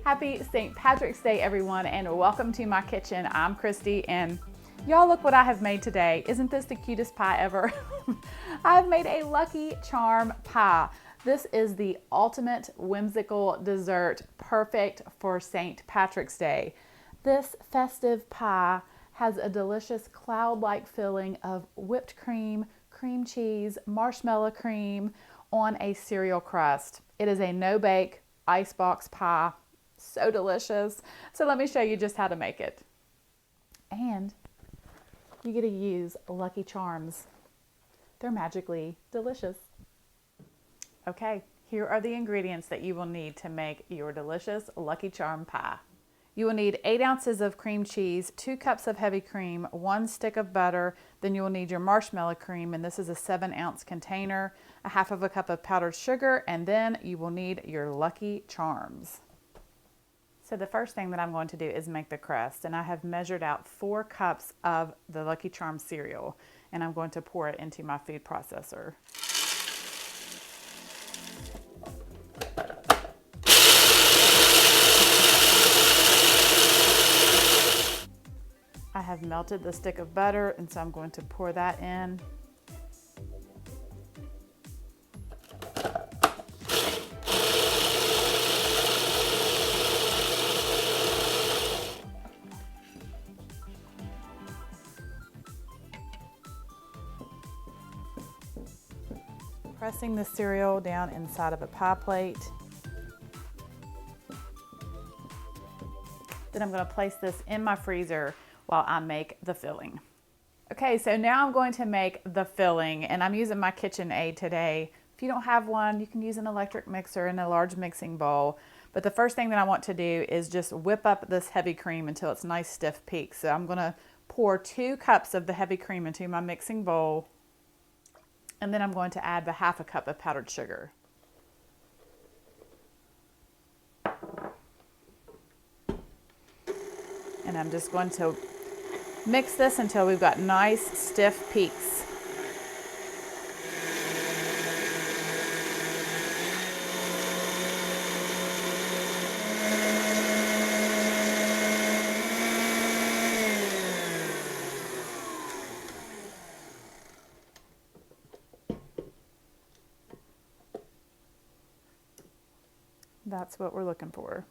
Happy St. Patrick's Day, everyone, and welcome to my kitchen. I'm Christy, and y'all look what I have made today. Isn't this the cutest pie ever? I've made a Lucky Charm pie. This is the ultimate whimsical dessert, perfect for St. Patrick's Day. This festive pie has a delicious cloud-like filling of whipped cream, cream cheese, marshmallow cream on a cereal crust. It is a no-bake icebox pie. So delicious. So let me show you just how to make it. And you get to use Lucky Charms. They're magically delicious. Okay, here are the ingredients that you will need to make your delicious Lucky Charm pie. You will need 8 ounces of cream cheese, 2 cups of heavy cream, 1 stick of butter. Then you will need your marshmallow cream, and this is a 7-ounce container, a half of a cup of powdered sugar, and then you will need your Lucky Charms. So the first thing that I'm going to do is make the crust, and I have measured out 4 cups of the Lucky Charm cereal, and I'm going to pour it into my food processor. I have melted the stick of butter, and so I'm going to pour that in. Pressing the cereal down inside of a pie plate. Then I'm going to place this in my freezer while I make the filling. Okay, so now I'm going to make the filling, and I'm using my KitchenAid today. If you don't have one, you can use an electric mixer in a large mixing bowl. But the first thing that I want to do is just whip up this heavy cream until it's nice stiff peaks. So I'm going to pour 2 cups of the heavy cream into my mixing bowl, and then I'm going to add the half a cup of powdered sugar. And I'm just going to mix this until we've got nice stiff peaks. That's what we're looking for.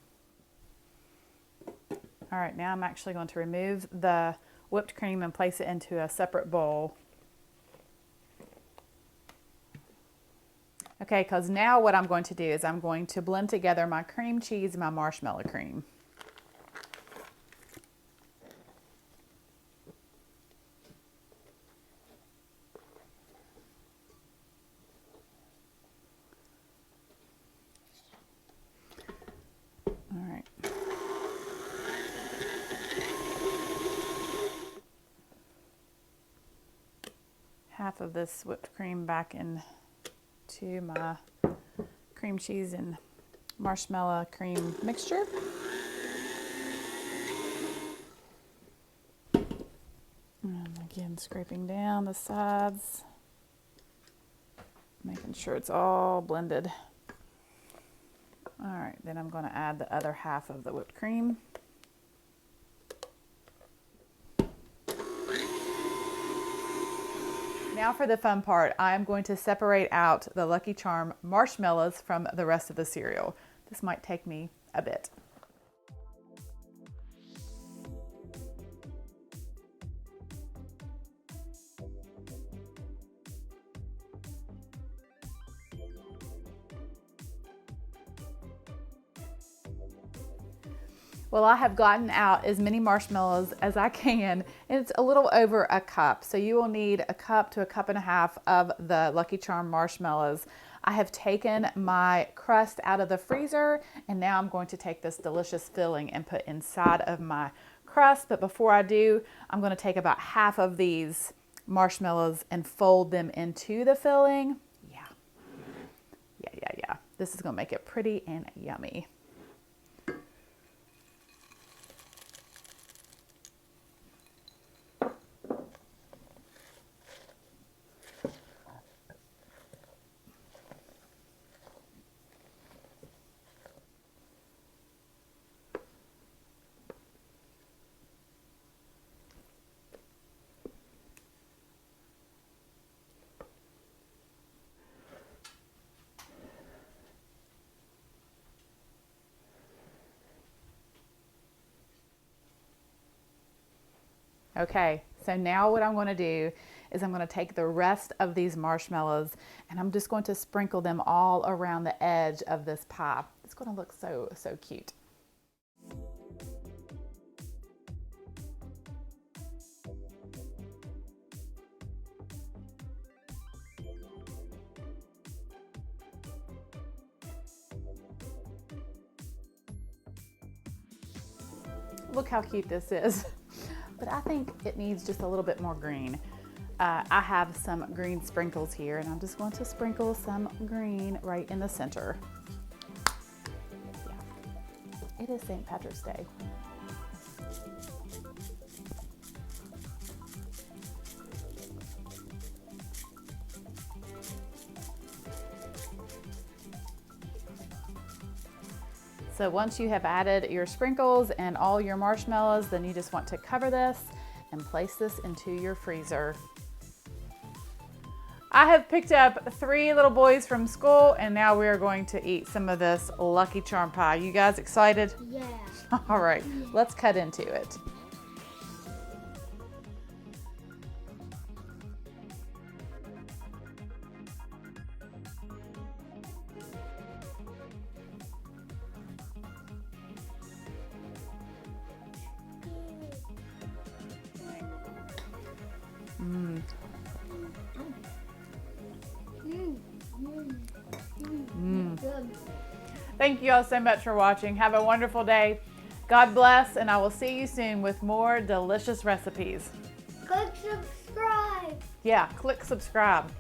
All right, now I'm actually going to remove the whipped cream and place it into a separate bowl. Okay, because now what I'm going to do is I'm going to blend together my cream cheese and my marshmallow cream. All right. Half of this whipped cream back into my cream cheese and marshmallow cream mixture. And again, scraping down the sides, making sure it's all blended. All right, then I'm going to add the other half of the whipped cream. Now for the fun part, I'm going to separate out the Lucky Charm marshmallows from the rest of the cereal. This might take me a bit. Well, I have gotten out as many marshmallows as I can, and it's a little over a cup. So you will need a cup to a cup and a half of the Lucky Charm marshmallows. I have taken my crust out of the freezer, and now I'm going to take this delicious filling and put inside of my crust. But before I do, I'm going to take about half of these marshmallows and fold them into the filling. Yeah. This is going to make it pretty and yummy. Okay, so now what I'm going to do is I'm going to take the rest of these marshmallows and I'm just going to sprinkle them all around the edge of this pie. It's going to look so cute. Look how cute this is. But I think it needs just a little bit more green. I have some green sprinkles here and I'm just going to sprinkle some green right in the center. Yeah. It is St. Patrick's Day. So once you have added your sprinkles and all your marshmallows, then you just want to cover this and place this into your freezer. I have picked up 3 little boys from school and now we are going to eat some of this Lucky Charm pie. You guys excited? Yeah. All right, let's cut into it. Good. Thank you all so much for watching. Have a wonderful day. God bless, and I will see you soon with more delicious recipes. Click subscribe. Yeah, click subscribe.